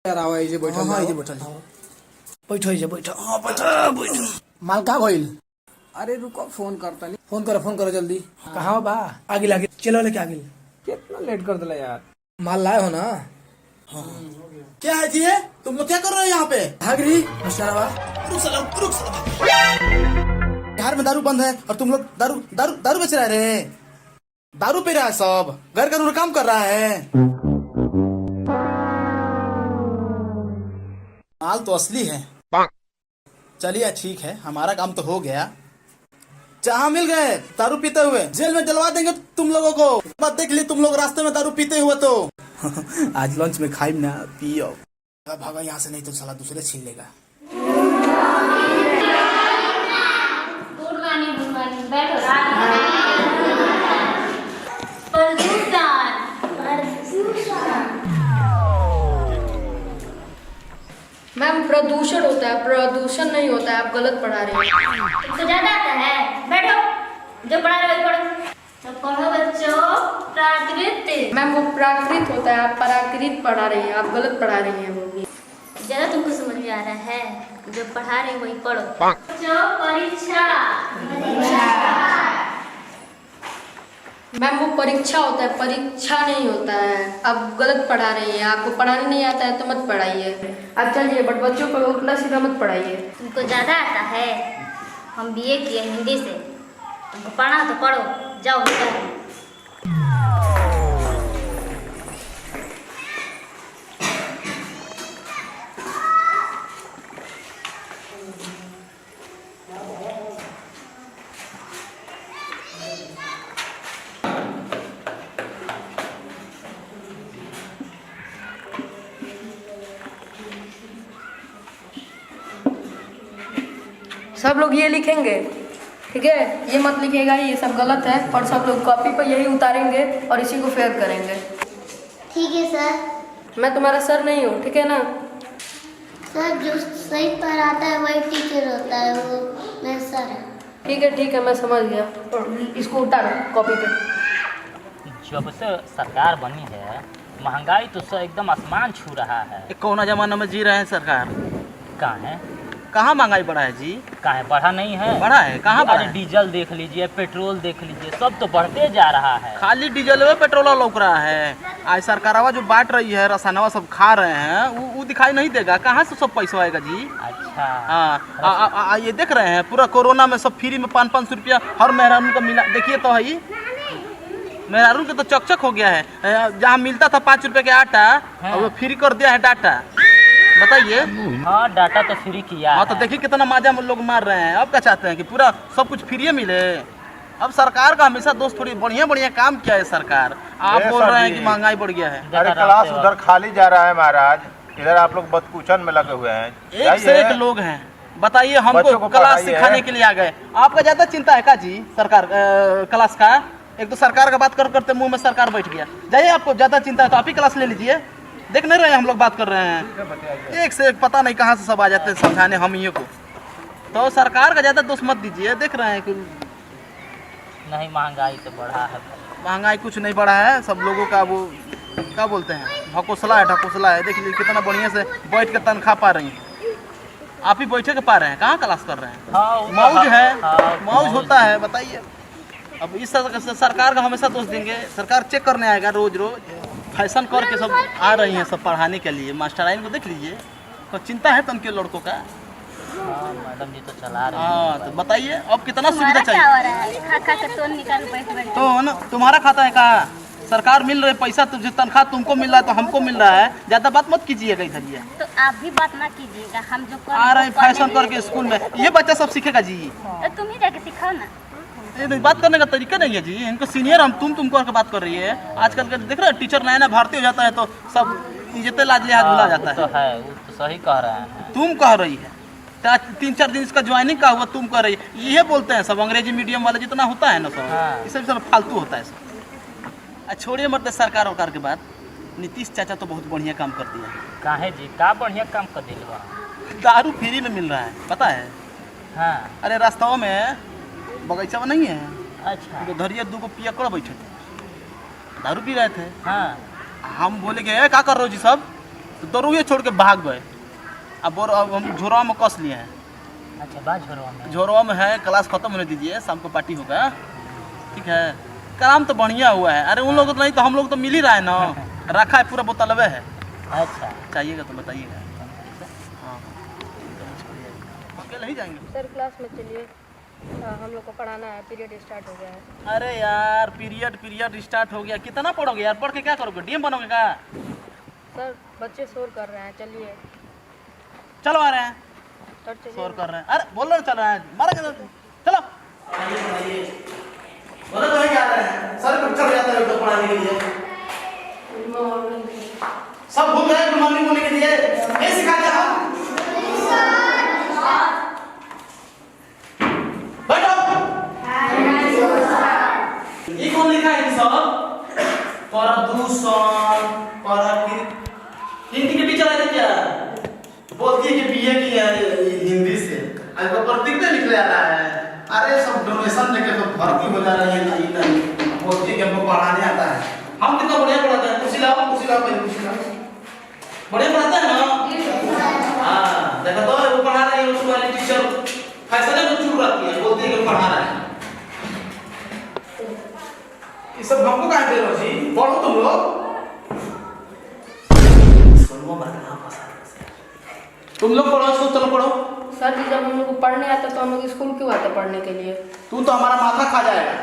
यार आवा इजे बैठल हां इजे बैठल बैठो इजे बैठो हां बैठो माल का गइल। अरे रुको फोन करता नहीं। फोन करो जल्दी। कहां बा आगे लागे चलो लेके आगे। कितना लेट कर दिला यार। माल लाए हो ना। क्या है जी? तुम लोग क्या कर रहे हो यहाँ पे? भागरी मशरावा रुक साला बिहार में दारू बंद है और तुम लोग दारू दारू दारू बेच रहे हैं। दारू पी रहा है सब, घर का काम कर रहा है। माल तो असली है। चलिए ठीक है, हमारा काम तो हो गया। जहाँ मिल गए दारू पीते हुए जेल में डलवा देंगे तुम लोगों को। बात देख ली तुम लोग रास्ते में दारू पीते हुए तो। आज लंच में खाई ना पियो। भागा यहाँ से, नहीं तो साला दूसरे छीन लेगा। मैम प्रदूषण होता है, प्रदूषण नहीं होता है। आप गलत पढ़ा रहे हैं। तो ज्यादा आता है। बैठो, जो पढ़ा रहे हो पढ़ो। तो पढ़ो बच्चों, प्राकृत। मैम वो प्राकृत होता है, आप पराकृत पढ़ा रही हैं। आप गलत पढ़ा रही हैं वो भी। ज्यादा तुमको समझ में आ रहा है, जो पढ़ा रहे वही पढ़ो। बच्चों परीक्षा। मैम वो परीक्षा होता है, परीक्षा नहीं होता है। आप गलत पढ़ा रही हैं। आपको पढ़ाने नहीं आता है तो मत पढ़ाइए। आप चलिए, बट बच्चों को उल्टा सीधा मत पढ़ाइए। तुमको ज्यादा आता है। हम बीए किए हिंदी से, तुमको पढ़ना तो पढ़ो, जाओ निकल। सब लोग ये लिखेंगे, ठीक है? ये मत लिखिएगा, ये सब गलत है। और सब लोग कॉपी पर यही उतारेंगे और इसी को फेयर करेंगे। ठीक है सर। मैं तुम्हारा सर नहीं हूँ, ठीक है ना? सर जो सही पढ़ाता है वही टीचर होता है, वो मैं सर है। ठीक है, मैं समझ गया। और इसको उतारो कॉपी पे। जब से सरकार बनी है महंगाई तो एकदम आसमान छू रहा है। कौन जमाना में जी रहे हैं सरकार? कहाँ है? कहाँ महंगाई बढ़ा है जी? कहाँ है? बढ़ा नहीं है। बढ़ा है? कहाँ बढ़ा है? डीजल देख लीजिए, पेट्रोल देख लीजिए, सब तो बढ़ते जा रहा है। खाली डीजल में पेट्रोल लौक रहा है। आज सरकारवा जो बांट रही है, रसायनवा सब खा रहे हैं, वो दिखाई नहीं देगा। कहाँ से सब पैसा आएगा जी? अच्छा हाँ, ये देख रहे हैं पूरा कोरोना में सब फ्री में 500 रुपया हर मेहरारू का मिला। देखिए तो है, मेहरारू के तो चकचक हो गया है। जहाँ मिलता था 5 रुपए के आटा, अब वो फ्री कर दिया है डाटा। बताइए। हाँ, डाटा तो फ्री किया। हाँ, तो देखिए कितना माजा लोग मार रहे हैं। अब क्या चाहते हैं कि पूरा सब कुछ फ्री मिले? अब सरकार का हमेशा दोस्त थोड़ी बढ़िया काम किया है सरकार। आप बोल रहे हैं कि महंगाई बढ़ गया है। अरे क्लास उधर खाली जा रहा है महाराज, इधर आप लोग बदकुचन में लगे हुए हैं। एक से एक लोग हैं। बताइए, हमको क्लास सिखाने के लिए आ गए। आपका ज्यादा चिंता है का जी सरकार क्लास का? एक तो सरकार का बात करते मुंह में सरकार बैठ गया। जाइए, आपको ज्यादा चिंता है तो आप ही क्लास ले लीजिए। देख नहीं रहे हम लोग बात कर रहे हैं। एक से एक पता नहीं कहाँ से सब आ जाते हैं समझाने हम ही को। तो सरकार का ज्यादा दोष मत दीजिए। देख रहे हैं कि नहीं, महंगाई तो बढ़ा है। महंगाई कुछ नहीं बढ़ा है। सब लोगों का वो क्या बोलते हैं, ढकोसला है। देख लीजिए कितना बढ़िया से बैठ के तनख्वाह पा रही हैं। आप ही बैठे के पा रहे हैं, कहाँ क्लास कर रहे हैं? मौज है, मौज होता है। बताइए, अब इस सरकार का हमेशा दोष देंगे? सरकार चेक करने आएगा रोज फैशन करके सब आ रही हैं सब पढ़ाने के लिए। मास्टराइन को देख लीजिए, तो चिंता है तुमके लड़कों का। मैडम जी तो चला रहे हैं। हाँ, तो बताइए अब कितना सुविधा चाहिए? तो ना तुम्हारा खाता है कहाँ? सरकार मिल रही पैसा, तुझे तनख्वाह तुमको मिल रहा है तो हमको मिल रहा है। ज्यादा बात मत कीजिएगा इधर। ये तो आप भी बात ना कीजिएगा। हम जो आ रहे हैं फैशन करके स्कूल में, ये बच्चा सब सीखेगा जी। तो तुम ही जाके सिखाओ ना। ये बात करने का तरीका नहीं है जी। इनको सीनियर हम तुम करके बात कर रही है। आजकल के देख रहे हैं टीचर नया भर्ती हो जाता है तो सब इज्जत लाज लिहाज भुला जाता है। तो है, वो तो सही कह रहे हैं। तुम कह रही है 3-4 दिन इसका ज्वाइनिंग का हुआ, तुम कह रही है। ये बोलते हैं सब अंग्रेजी मीडियम वाले जितना होता है ना सब, ये सब फालतू होता है सब। छोड़िए मत सरकार वकार के बात। नीतीश चाचा तो बहुत बढ़िया काम कर दिया। काहे जी? का बढ़िया काम कर दिलवा? दारू फ्री में मिल रहा है, पता है? हाँ। अरे रास्ताओं में बगीचा में नहीं है? अच्छा। तो धरिया 2 पियकड़ बैठे थे, दारू पी रहे थे। हाँ। हम बोले कि क्या कर रहे हो जी सब? तो दरुए छोड़ के भाग गए। अब हम झोरवा में कस लिए हैं। अच्छा बात झोरवा में। झोरवा में है, क्लास खत्म होने दीजिए, शाम को पार्टी होगा, ठीक है। काम तो बढ़िया हुआ है। अरे उन लोग तो नहीं तो हम लोग तो मिल ही रहा है ना। रखा है पूरा बोतलवे है। अच्छा चाहिएगा तो बताइएगा। हाँ अकेले ही जाएंगे। सर क्लास में चलिए, हम लोग को पढ़ाना है, पीरियड स्टार्ट हो गया है। अरे यार पीरियड स्टार्ट हो गया। कितना पढ़ोगे यार? पढ़ के क्या करोगे? डीएम बनोगे क्या? सर बच्चे शोर कर रहे हैं, चलिए। चलो आ रहे हैं। सर चलिए। शोर कर रहे हैं। अरे बोल रहे चल रहे हैं, मारा के चलो। बोलो तो क्या रहे हैं? सर कुछ चढ़ जाता है तो पढ़ाने के लिए। सब भूल गए गुड मॉर्निंग बोलने के लिए। ये सिखाते हैं हम। बैठो। ये कौन लिखा है सब? प्रदूषण हिंदी के टीचर है क्या? बोलती है कि बीए की है हिंदी से। आज तो प्रतीक नहीं निकले आ रहा है। अरे सब डोनेशन लेके तो भर्ती हो जा रही है। नहीं बोलती है कि हमको पढ़ाने आता है। हम कितना बढ़िया पढ़ाते हैं। कुर्सी लाओ पहले कुर्सी लाओ। बढ़िया पढ़ाते हैं ना। हाँ देखो तो वो पढ़ा रही है उसको वाली टीचर फैसले में चुप रहती है, बोलती है कि पढ़ा रहा है। ये सब हमको कहाँ दे रहे हो जी? पढ़ो तुम लोग। तुम लोग पढ़ो इसको, चलो पढ़ो। सर जी जब हम लोग को पढ़ने आता तो हम लोग स्कूल क्यों आते पढ़ने के लिए? तू तो हमारा माथा खा जाएगा।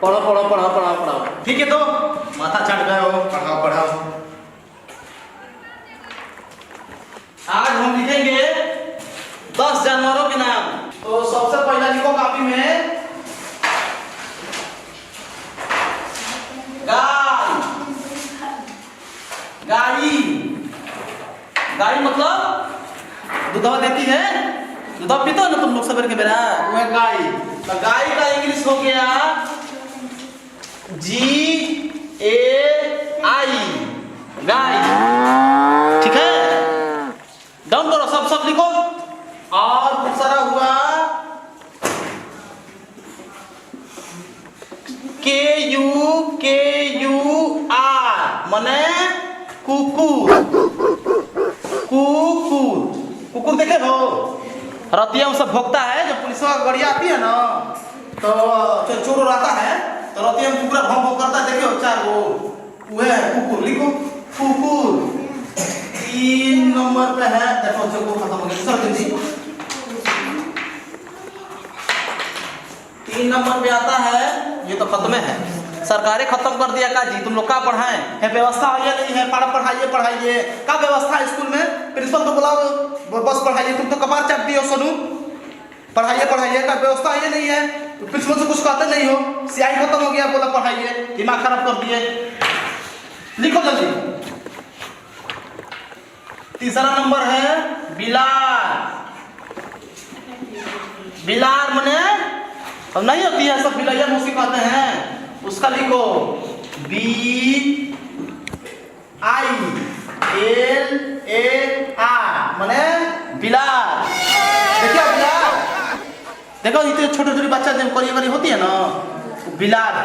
पढ़ो पढ़ो पढ़ो पढ़ो पढ़ो। ठीक है तो माथा चढ़ गए हो, पढ़ाओ पढ़ाओ। आज हम लिखेंगे 10 जानवरों के नाम। तो सबसे पहला लिखो कॉपी में गाय मतलब दूधवा देती है, दूधवा पीते हो ना तुम लोग सवेरे के बेरा, वो है गाय। तो गाय का इंग्लिश हो गया GAI गाय, ठीक है। डाउन करो सब लिखो। और दूसरा हुआ KUR माने कुकुर। कुकुर देखे हो? रतिया में सब भोगता है। जब पुलिस का गाड़ी आती है ना तो चोर आता है तो रतिया में कुकुर भौं करता है। देखे हो 4 गो, वो है कुकुर। लिखो कुकुर। 3 नंबर पे है, देखो जो खत्म हो गया। सर जी 3 नंबर पे आता है, ये तो खत्म है। सरकारें खत्म कर दिया का जी? तुम लोग का पढ़ाएं है? व्यवस्था है या नहीं है? पढ़ाइए का व्यवस्था है स्कूल में? प्रिंसिपल को बुलाओ, बस पढ़ाइए। तुम तो कपार चाट दिए हो सोनू। पढ़ाइए का व्यवस्था है या नहीं है? प्रिंसिपल से कुछ कहते नहीं हो। सियाही खत्म हो गया, बोला पढ़ाइए, दिमाग खराब कर दिए। लिखो जल्दी। तीसरा नंबर है बिलार मने अब नहीं होती है, सब बिलैया मौसी कहते हैं। उसका लिखो BILAR मने बिलार। देखिए बिलार, देखो इतने छोटे बच्चा जब करी होती है ना, बिलार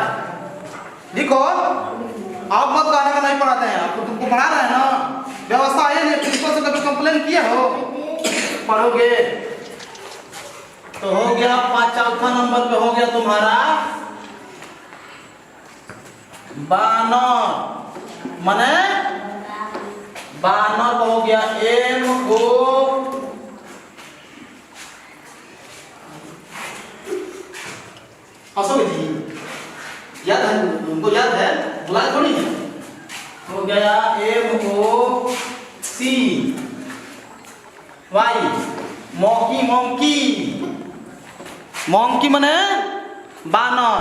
लिखो। आप मत गाने का नहीं पढ़ाते हैं, आपको तुमको पढ़ा रहे हैं ना। व्यवस्था है नहीं? प्रिंसिपल से कभी कंप्लेन किए हो? पढ़ोगे तो हो गया। 5 नंबर पे हो गया तुम्हारा बानर मने बानर का हो गया MO। हंसोगे जी? याद है उनको? याद है? बुलाए थोड़ी। हो गया MOCY मोंकी मने बानर।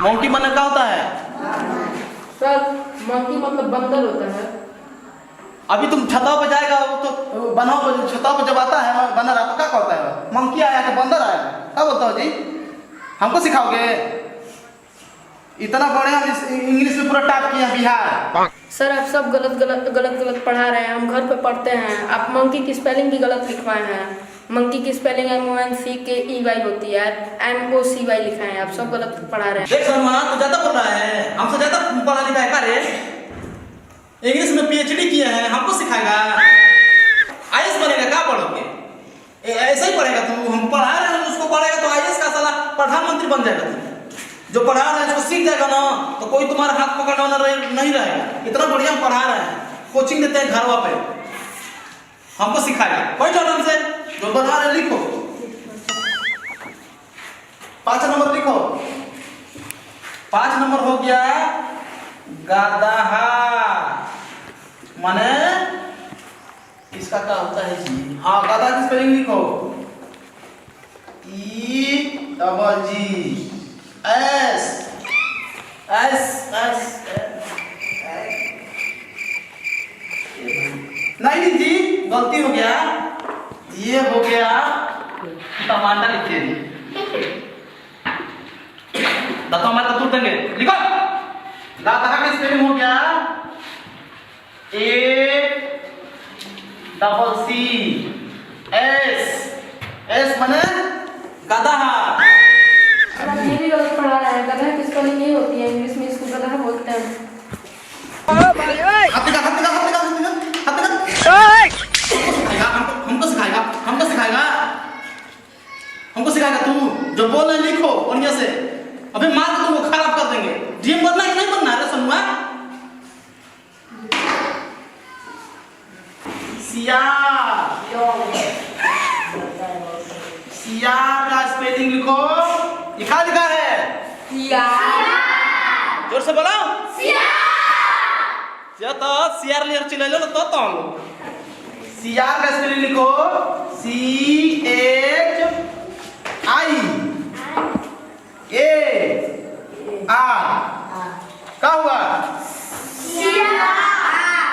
मोंकी मने क्या होता है? सर मंकी मतलब बंदर होता है। अभी तुम छतों पे जाएगा वो तो बनाओ पे, छतों पे जब आता है बंदर आता क्या कहता है? मंकी आया कि बंदर आया? क्या बोलता हो जी? हमको सिखाओगे? इतना बड़े हम इंग्लिश में पूरा टॉप किया बिहार। सर आप सब गलत पढ़ा रहे हैं। हम घर पे पढ़ते हैं। आप मंकी की स्पेलिंग भी गलत लिखवाए हैं। मंकी की स्पेलिंग MONCKEY होती है, MOCY लिखा है। आप सब गलत पढ़ा रहे हैं। देख सलमान तो ज्यादा पढ़ रहा है, हमसे ज्यादा पढ़ा लिखा है का रे? इंग्लिश में पीएचडी किए हैं, हमको सिखाएगा? आईएएस बनेगा? क्या पढ़ोगे? ऐसा ही पढ़ेगा तू? हम पढ़ा रहे हैं उसको पढ़ेगा तो आईएएस का साला प्रधानमंत्री बन जाएगा तू। जो पढ़ा रहे हैं उसको सीख जाएगा ना तो कोई तुम्हारा हाथ पकड़ने वाला नहीं रहेगा। इतना बढ़िया हम पढ़ा रहे हैं, कोचिंग देते हैं घरवा पे, हमको सिखाएगा। बैठो आराम से, जो बता रहे लिखो। 5 नंबर लिखो। 5 नंबर हो गया गदहा, माने इसका क्या होता है जी? हाँ, गदहा की स्पेलिंग लिखो। EGG S S S नहीं जी, गलती हो गया। ये हो गया टमाटर इत्यादि। दांतों हमारे तो टूट देंगे। लिखो। गदहा का स्पेलिंग हो गया ACCS माने गदहा। ये भी गलत पढ़ा रहा है। गधा की स्पेलिंग नहीं होती है, इंग्लिश में इसको गधा बोलते हैं। हमको सिखाएगा तू? जो बोल रहे लिखो बढ़िया से, अभी मार के तुमको खराब कर देंगे। डीएम बनना है कि नहीं बनना है सनुआ? सियार का स्पेलिंग लिखो। ये क्या लिखा है? जोर से बोलो। तो सियार ले चिल्ला लो तो सियार का स्पेलिंग लिखो। CHIAR। क्या हुआ?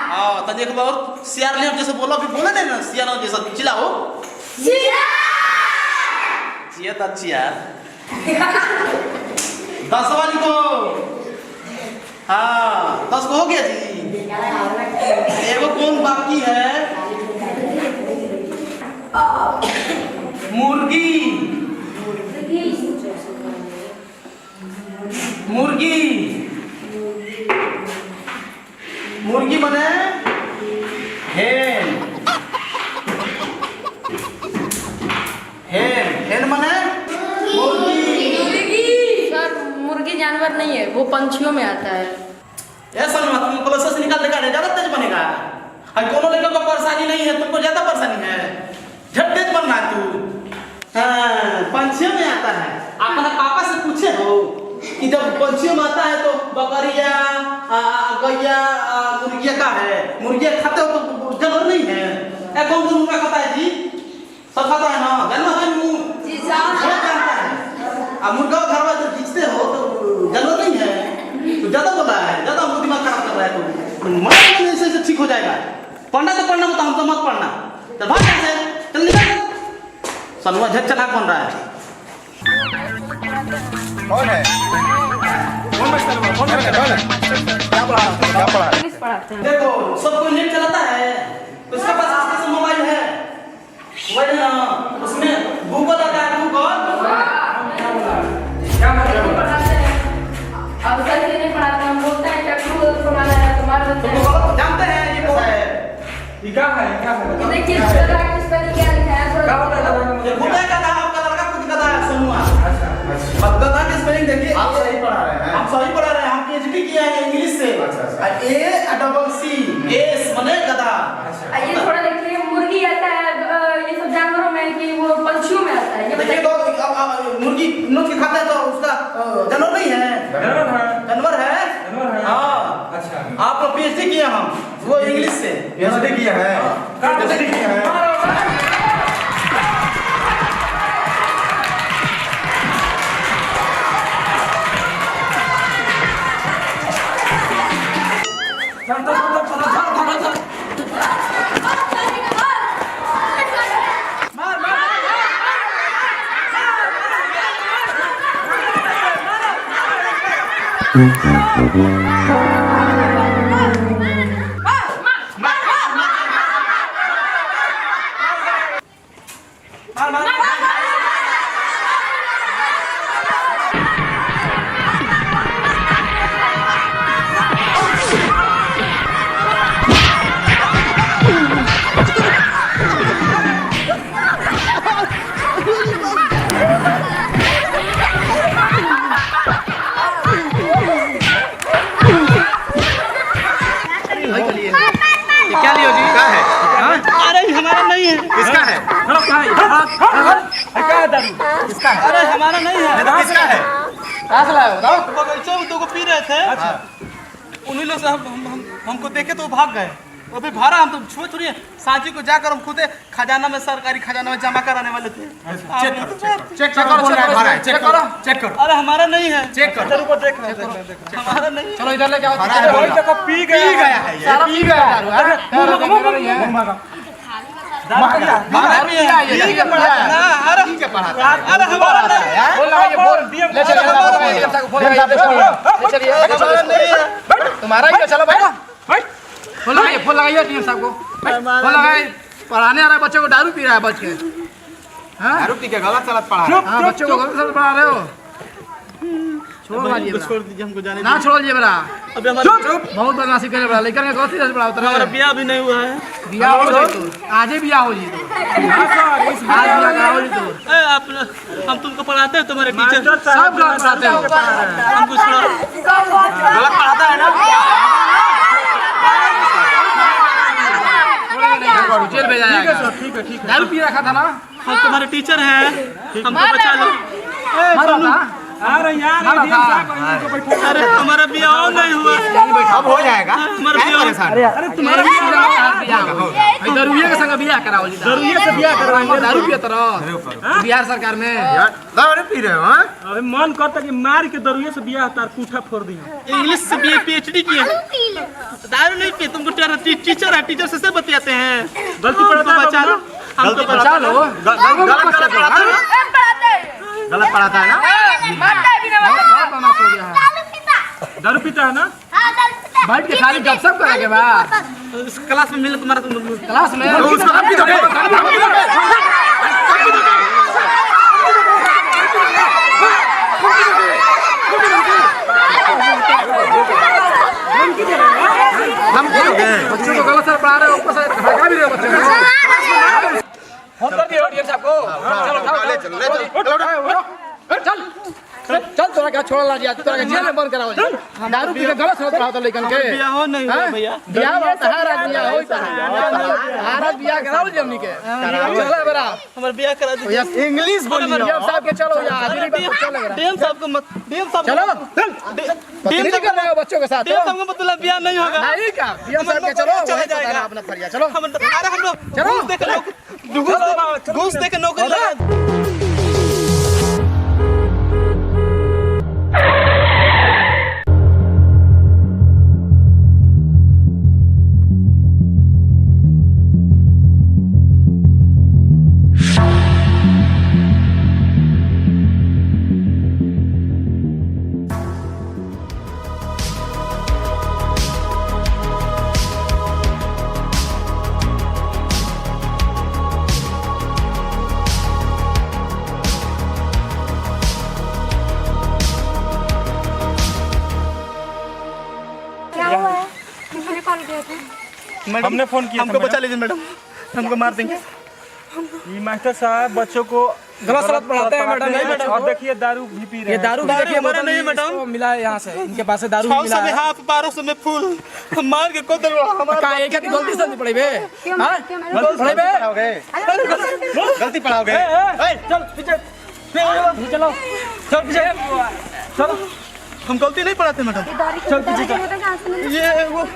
हाँ, तो देख लो सियार ले जैसे बोलो, अभी बोले नहीं ना सियार जैसा चिल्लाओ। सियार तो अच्छी यार। 10 वाली को। हाँ, 10 को हो गया जी। एगो कौन बाकी है? मुर्गी। मुर्गी मुर्गी बने हेन। हेन बने मुर्गी। सर, मुर्गी जानवर नहीं है, वो पंछियों में आता है। ऐसा तुम क्लास से निकाल देगा, ज्यादा तेज बनेगा। और कोनो लड़का को परेशानी नहीं है, तुमको ज्यादा परेशानी है, झट तेज बनना है तू। हाँ, पंछियों में आता है। अपना पापा से पूछे हो कि जब पंछियों में आता है तो बकरिया, गैया, मुर्गिया का है? मुर्गिया खाते हो तो जानवर नहीं है। कौन सा मुर्गा खाता है जी? सब खाता है ना, जानवर है जी जानता है। मुर्गा घर में जब खींचते हो तो जानवर नहीं है, तो ज्यादा बोला है, ज्यादा हमको दिमाग खराब कर रहा है। तो मन से ठीक हो जाएगा। पढ़ना तो पढ़ना, बताऊँ तो मत पढ़ना। चल भाग से, चल निकल। सनुआ झट चलाक बन रहा है। कौन है? कौन है? क्या पढ़ा? इंग्लिश पढ़ाते हैं। देखो सब कोई नेट चलाता है, उसके पास कैसे मोबाइल है? मोबाइल है ना, उसमें गूगल आता है। क्या मतलब पढ़ाते हैं। अब सर से नहीं पढ़ाते, हम बोलते हैं टेक्नोलॉजी पढ़ाना है तुम्हारे। तो जानते हैं ये क्या है? ये क्या है? देखिए गधा की स्पेलिंग क्या लिखा है? क्या होता है? ये खुद का नाम, आपका लड़का खुद का नाम है सनुआ। अच्छा। अब गधा की स्पेलिंग देखिए। आप सही पढ़ा रहे हैं। हम सही पढ़ा रहे हैं, हम पीएचडी किया है इंग्लिश से। ACCS माने गधा। ये थोड़ा देखिए, मुर्गी आता है ये सब जानवरों में कि वो पंछियों में आता है? ये देखिए बताइए। तो मुर्गी नोच के खाता है तो उसका जानवर नहीं है? जानवर है। हाँ, अच्छा। आप लोग पीएचडी किया, हम वो इंग्लिश से PhD किया है। PhD किया है। क्या दारू किसका है? अरे हमारा नहीं है। किसका है? कहाँ से लाए हो बताओ। बगीचा में दो को पी रहे थे। उन्हीं लोग से हमको देखे तो भाग गए। अभी भाड़ा हम तो छुए थोड़ी है। सांची को जाकर हम खुद खजाना में, सरकारी खजाना में जमा कराने वाले थे। चेक करो। अरे हमारा नहीं है। चेक करो। दारू को देख हमारा नहीं। चलो इधर लेके आओ। वही देखो पी गया है सारा पी गया दारू। हमारा भी है। ठीक है पढ़ा है। अरे ठीक है पढ़ा। अरे हमारा नहीं है। बोल लगाइए बोल। ले चलिए हमारा नहीं है। तुम्हारा ही है, चलो बैठो। फोन लगाइए टीम साहब को। फोन लगाइए। पढ़ाने आ रहा है बच्चों को, दारू पी रहा है बच के। दारू पी के गलत सलत पढ़ा है। हाँ बच्चों को गलत सलत पढ़ा रहे हो। छोड़ो छोड़ दीजिए हमको जाने ना छोड़िए बड़ा। अभी हमारा बहुत बदमाशी करे बड़ा। लेकर गलत से पढ़ा उतर हमारा ब्याह भी नहीं हुआ है। बिया हो जी तो आज ही बिया हो जी तो आज बिया हो जी तो आप हम तुमको पढ़ाते हैं, तुम्हारे टीचर सब गलत पढ़ाते हो। हमको गलत पढ़ाता है ना? जेल भेजा ठीक है दारू पी रखा था ना। हम तुम्हारे टीचर हैं, हमको बचा लो। मारो ना। अरे यार अरे हमारा ब्याह नहीं हुआ। अब हो जाएगा। हमारा क्या ब्याह परेशान? अरे तुम्हारे दारूए के संग बियाह कराओ जी। दारूए से बियाह कराओ। दारू पियत रहो बिहार सरकार में। दारू पी रहे हो? हाँ? अबे मन करता कि मार के दरुए से बियाह तार कूठा फोड़ दी। इंग्लिश से बीए PhD किया। दारू नहीं पी, तुमको टीचर है, टीचर से बतियाते हैं। गलती पड़ता बचा लो, हमको बचा लो। गलत पढ़ाता है ना? बहुत बदमाश हो गया है। दारू पीता है ना? बैठ के खाली गपशप करे के बाद क्लास में मिले तुम्हारा क्लास में हम बच्चों को गलत सर पढ़ा रहे हो, ऊपर से भड़का भी रहे हो बच्चों को। फोन कर दिए डीएम साहब को। चल चल तोरा क्या छोड़ ला दिया, तोरा के जेल में बंद कराओ जी। दारू पी के गलत सलत पढ़ाता लेकिन के ब्याह नहीं हुआ भैया। बियाह होता है, रात बियाह होता है। हारत बियाह कराओ जी हमनी के। चला बरा हमारा ब्याह करा दीजिए। इंग्लिश बोलिए डीएम साहब के। चलो यार आदमी बात चल रहा। डीएम साहब को मत, डीएम साहब चलो डीएम कर रहे हो बच्चों के साथ। डीएम साहब को मतलब ब्याह नहीं होगा। नहीं का डीएम साहब के चलो चला जाएगा अपना फरिया। चलो हम लोग चलो घूस देके नौकरी लगा। हमने फोन किया। हमको बचा लीजिए मैडम, हमको मार देंगे। ये मास्टर साहब बच्चों को गलत सलत पढ़ाते हैं मैडम। नहीं मैडम, और देखिए दारू भी पी रहे ये हैं। दारू भी देखिए हमारा नहीं है मैडम। इसको मिला है यहाँ से, इनके पास से दारू 600 मिला में है। हाफ, 1200 में फुल। हम मार के को दलवा हमारा का एक की गलती से नहीं पढ़े बे। हां पढ़े बे गलती पढ़ाओगे? चल पीछे चलो, चल पीछे चलो। हम गलती नहीं पढ़ाते मैडम। चल पीछे चल। ये वो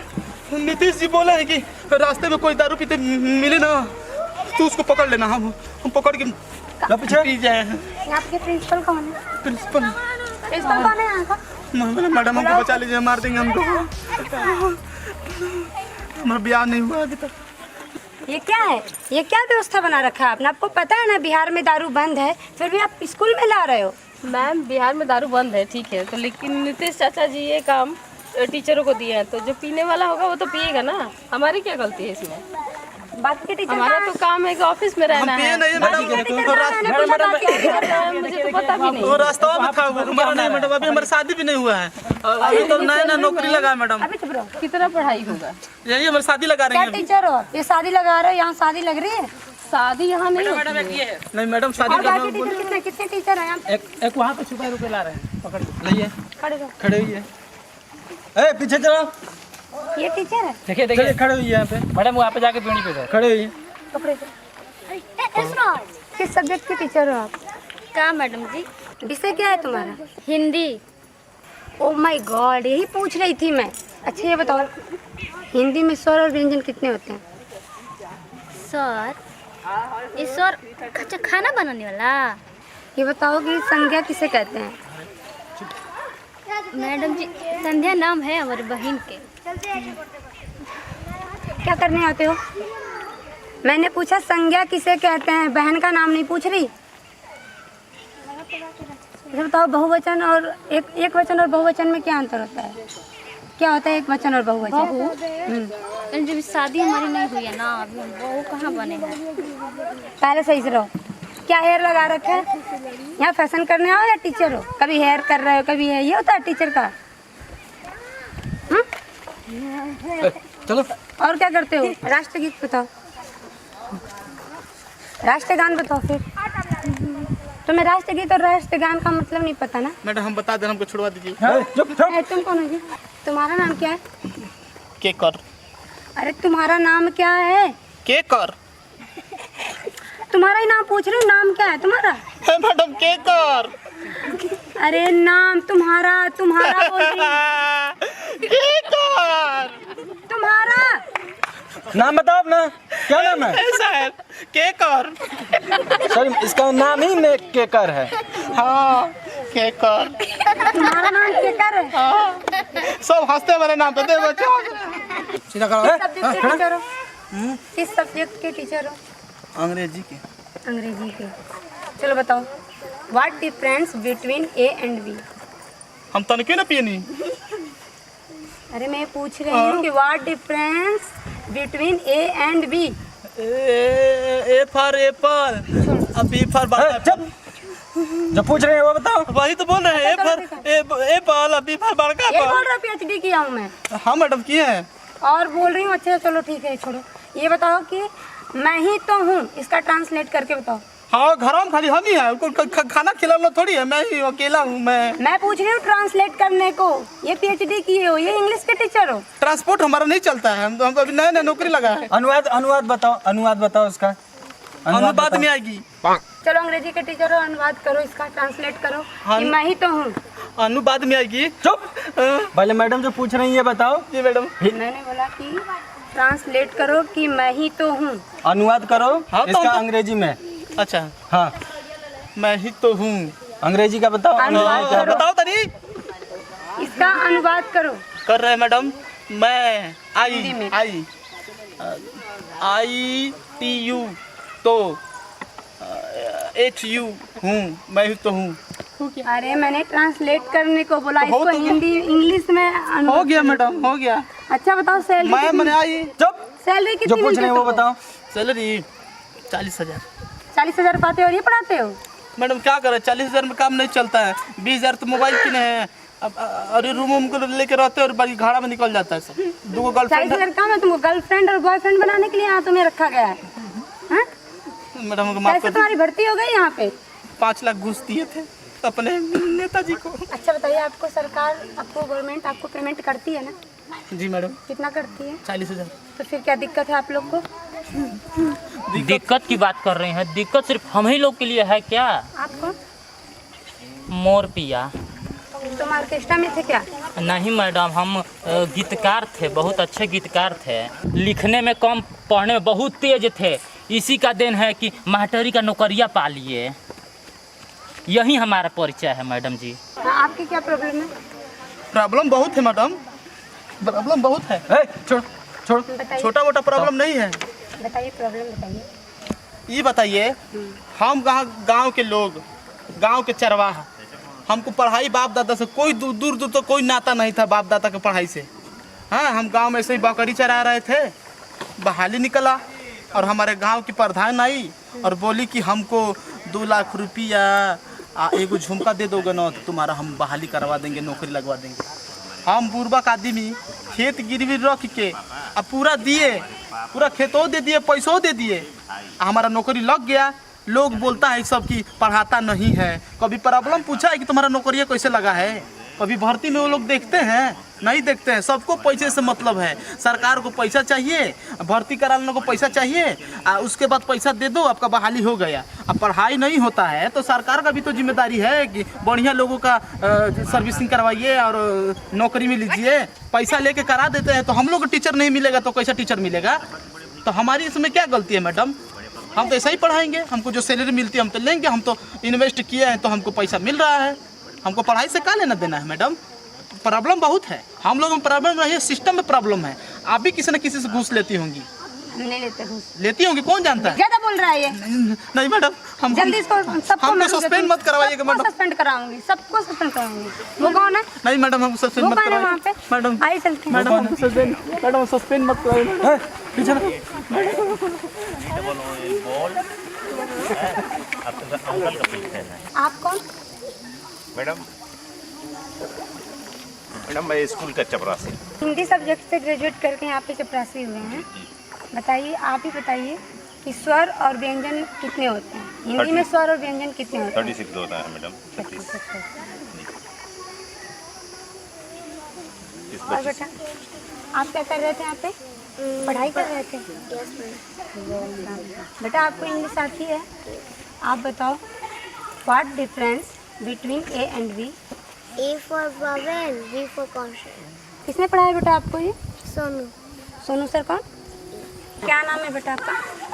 नीतीश जी बोले हैं कि रास्ते में कोई दारू पीते मिले ना तो उसको पकड़ लेना। हम पकड़ के पीछे पी जाए। आपके प्रिंसिपल कौन है? प्रिंसिपल प्रिंसिपल कौन है यहाँ का? मैडम हमको बचा लीजिए, मार देंगे हमको। हमारा ब्याह नहीं हुआ अभी तक। ये क्या है? ये क्या व्यवस्था बना रखा है आपने? आपको पता है ना बिहार में दारू बंद है, फिर भी आप स्कूल में ला रहे हो। मैम बिहार में दारू बंद है ठीक है, तो लेकिन नीतीश चाचा जी ये काम टीचरों को दिए हैं, तो जो पीने वाला होगा वो तो पिएगा ना। हमारी क्या गलती है इसमें? बाकी के टीचर हमारा तो काम है कि ऑफिस में रहना है। नहीं मैडम, मुझे तो पता भी नहीं। वो रास्ता में था, हमारा नहीं मैडम। अभी हमारी शादी भी नहीं हुआ है, अभी तो नया नौकरी लगा है मैडम। कितना पढ़ाई होगा? यही हमारी शादी लगा रही क्या है। टीचर हो? ये शादी लगा रहे हो, यहाँ शादी लग रही है? शादी यहाँ नहीं होती है। नहीं मैडम शादी और बाकी टीचर कितने टीचर हैं? एक वहाँ पे छुपा रुपए ला रहे हैं, पकड़ लाइए, खड़े रहो। खड़े हुई है। ए पीछे चलो। ये टीचर है? देखिए देखिए खड़े हुई है यहाँ पे मैडम, वहाँ पे जाके पीढ़ी पे खड़े हुई है। कपड़े से। किस सब्जेक्ट के टीचर हो आप? का मैडम जी? विषय क्या है तुम्हारा? हिंदी। ओ माय गॉड, यही पूछ रही थी मैं। अच्छा ये बताओ, हिंदी में स्वर और व्यंजन कितने होते हैं? सर, इस सर अच्छा खाना बनाने वाला? ये बताओ कि संज्ञा किसे कहते हैं? मैडम जी, संध्या नाम है हमारी बहन के। क्या करने आते हो? मैंने पूछा संज्ञा किसे कहते हैं, बहन का नाम नहीं पूछ रही। अच्छा बताओ, बहुवचन और एक वचन और बहुवचन में क्या अंतर होता है? क्या होता है एक वचन और बहुवचन? जब शादी हमारी नहीं हुई है ना, अभी हम बहू कहाँ बने हैं। पहले सही से रहो। क्या हेयर लगा रखा है? यहाँ फैशन करने आओ या टीचर हो? कभी हेयर कर रहे हो, कभी है, ये होता है टीचर का। चलो। और क्या करते हो? राष्ट्रगीत बताओ, राष्ट्रगान बताओ। फिर तुम्हें राष्ट्रगीत और राष्ट्रगान का मतलब नहीं पता ना? मैडम हम बता दें, हमको छुड़वा दीजिए। तुम कौन हो जी? तुम्हारा नाम क्या है? केकर। अरे तुम्हारा नाम क्या है? केकर। तुम्हारा ही नाम पूछ रही हूँ, नाम क्या है तुम्हारा? है मैडम केकर। अरे नाम तुम्हारा बोल रही हूँ। केकर। तुम्हारा नाम बताओ अपना, क्या नाम है? सर केकर। सर इसका नाम ही में केकर है। हाँ केकर। तुम्हारा नाम केकर है? हाँ। सब हंसते मेरे नाम पे। दे बच्चों सीधा करो। सब्जेक्ट के टीचर हो? किस सब्जेक्ट के टीचर हो? अंग्रेजी के। अंग्रेजी के। चलो बताओ, what difference between A and B? हम तनके ना पियनी। अरे मैं पूछ रही हूँ कि what difference between A and B? A for apple, B for जब जो पूछ रहे हैं वो बताओ। वही तो बोल रहे हैं। A for apple, B for बड़का ये बोल रहा PhD किया हूँ मैं। हाँ मैडम किए हैं। और बोल रही हूँ। अच्छा चलो ठीक है, छोड़ो। ये बताओ कि मैं ही तो हूँ, इसका ट्रांसलेट करके बताओ। हाँ घर में खाली हम ही हैं, उनको खाना खिलाना थोड़ी है। मैं ही अकेला हूँ। मैं पूछ रही हूँ ट्रांसलेट करने को। ये PhD किए हो, ये इंग्लिश के टीचर हो। ट्रांसपोर्ट हमारा नहीं चलता है। हम अभी नया नया नौकरी लगा है। अनुवाद बताओ इसका। अनुवाद नहीं आएगी। चलो अंग्रेजी के टीचर हो, अनुवाद करो, इसका ट्रांसलेट करो कि मैं ही तो हूँ। अनुवाद में आएगी। चुप। पहले मैडम जो पूछ रही है बताओ। जी मैडम। मैंने बोला कि ट्रांसलेट करो कि मैं ही तो हूँ। अनुवाद करो। हाँ, तो इसका अंग्रेजी में। अच्छा हाँ मैं ही तो हूँ। अंग्रेजी का बताओ। अनुवाद करो। बताओ तनी। इसका अनुवाद करो। कर रहे हैं मैडम। मैं हिंदी में। आई टी यू तो एच यू हूँ। मैं ही तो हूँ। अरे मैंने ट्रांसलेट करने को बोला, हो इसको तो हिंदी इंग्लिश में हो गया मैडम, हो गया। अच्छा बताओ सैलरी मैंने आई। चुप। सैलरी जो कितनी पूछ रहे हैं वो बताओ। सैलरी 40,000। 40,000 पाते हो और ये पढ़ाते हो? मैडम क्या करें, 40,000 में काम नहीं चलता है। 20,000 तो मोबाइल किने हैं। अब अरे रूम को लेके रहते हैं और बाकी घाड़ा में निकल जाता है सब। 2 गर्लफ्रेंड। 40,000 काम है तुमको गर्लफ्रेंड और बॉयफ्रेंड बनाने के लिए यहाँ तुम्हें रखा गया है? हाँ? मैडम को माफ कैसे कर। तुम्हारी भर्ती हो गई यहाँ पे? 5 लाख घूस दिए थे अपने नेताजी को। अच्छा बताइए, आपको सरकार, आपको गवर्नमेंट आपको पेमेंट करती है ना? जी मैडम। कितना करती है? 40,000। तो फिर क्या दिक्कत है आप लोग को? दिक्कत की बात कर रहे हैं? दिक्कत सिर्फ हम ही लोग के लिए है क्या? आपको? मोर पिया। तुम ऑर्केस्ट्रा में थे क्या? नहीं मैडम, हम गीतकार थे, बहुत अच्छे गीतकार थे। लिखने में कम, पढ़ने में बहुत तेज थे। इसी का देन है कि मास्टरी का नौकरिया पा लिए। यही हमारा परिचय है मैडम जी। आपकी क्या प्रॉब्लम है? प्रॉब्लम बहुत है मैडम, प्रॉब्लम बहुत है। छोड़। बताइए। छोटा मोटा प्रॉब्लम नहीं है। बताइए प्रॉब्लम बताइए। ये बताइए, हम गांव के लोग, गांव के चरवाहा, हमको पढ़ाई बाप दादा से कोई दूर तो कोई नाता नहीं था बाप दादा के पढ़ाई से। हाँ हम गांव में ऐसे ही बकरी चरा रहे थे, बहाली निकला और हमारे गांव की प्रधान आई और बोली कि हमको 2 लाख रुपया एगो झुमका दे दोगे ना तो तुम्हारा हम बहाली करवा देंगे, नौकरी लगवा देंगे। हम बुर्बक आदमी खेत गिरवी रख के अब पूरा दिए, पूरा खेतों दे दिए, पैसों दे दिए, हमारा नौकरी लग गया। लोग बोलता है सब कि पढ़ाता नहीं है। कभी प्रॉब्लम पूछा है कि तुम्हारा नौकरी कैसे लगा है? अभी भर्ती में वो लोग देखते हैं? नहीं देखते हैं। सबको पैसे से मतलब है। सरकार को पैसा चाहिए, भर्ती कराने को पैसा चाहिए, उसके बाद पैसा दे दो, आपका बहाली हो गया। अब पढ़ाई नहीं होता है तो सरकार का भी तो जिम्मेदारी है कि बढ़िया लोगों का सर्विसिंग करवाइए और नौकरी में लीजिए। पैसा लेके करा देते हैं तो हम लोग को टीचर नहीं मिलेगा तो कैसा टीचर मिलेगा? तो हमारी इसमें क्या गलती है मैडम? हम तो ऐसा ही पढ़ाएंगे, हमको जो सैलरी मिलती है हम तो लेंगे। हम तो इन्वेस्ट किए हैं तो हमको पैसा मिल रहा है। हमको पढ़ाई से क्या लेना देना है मैडम? प्रॉब्लम बहुत है। हम लोगों में प्रॉब्लम नहीं है, सिस्टम में प्रॉब्लम है। आप भी किसी न किसी से घूस लेती होंगी। नहीं लेते घूस। लेती होंगी, कौन जानता है? ज्यादा बोल रहा है ये। नहीं मैडम, हम जल्दी इसको सबको हमको सस्पेंड मत करवाइएगा मैडम। सस्पेंड कराऊंगी, सबको सस्पेंड कराऊंगी। वो कौन है? नहीं मैडम, हमको सस्पेंड मत कराइए वहाँ पे। मैडम। आई चलते हैं। मैडम हमको सस्पेंड मत कराइए। आप कौन? मैडम मैं स्कूल का चपरासी। हिंदी सब्जेक्ट से ग्रेजुएट करके यहाँ पे चपरासी हुए हैं। बताइए, आप ही बताइए कि स्वर और व्यंजन कितने होते हैं? हिंदी में स्वर और व्यंजन कितने होते हैं? 36 होता है मैडम। और बेटा आप क्या कर रहे थे यहाँ पे? पढ़ाई कर रहे थे? बेटा आपको इंग्लिश आती है? आप बताओ, what difference between A and B? A for vowel, B for consonant. किसने पढ़ाया बेटा आपको ये? सोनू। सोनू सर कौन? क्या नाम है बेटा आपका?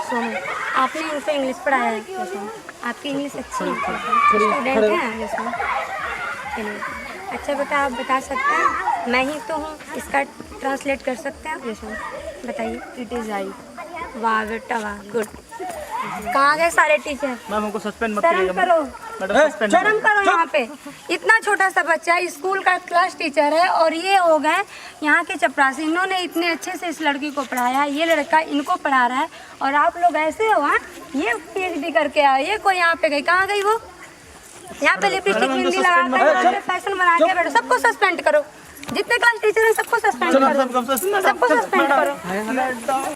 सोनू। आपने इनको इंग्लिश पढ़ाया है क्या? आपकी इंग्लिश अच्छी है, स्टूडेंट हैं जैसे। चलिए अच्छा बेटा, आप बता सकते हैं? मैं ही तो हूँ, इसका ट्रांसलेट कर सकते हैं जैसे? बताइए। It is I. वाह बेटा वाह, गुड। कहाँ गए सारे टीचर? मैम हमको सस्पेंड मत शर्म करो, मैडम। शर्म करो। यहाँ पे इतना छोटा सा बच्चा स्कूल का क्लास टीचर है और ये हो गए यहाँ के चपरासी। इन्होंने इतने अच्छे से इस लड़की को पढ़ाया, ये लड़का इनको पढ़ा रहा है और आप लोग ऐसे हो। हाँ, ये PhD करके आए, ये कोई यहाँ पे गई, कहाँ गई वो? यहाँ पे लिपस्टिक मेहंदी लगा कर फैशन बना के बैठो। सबको सस्पेंड करो, जितने क्लास टीचर हैं सबको सस्पेंड करो, सबको सस्पेंड करो।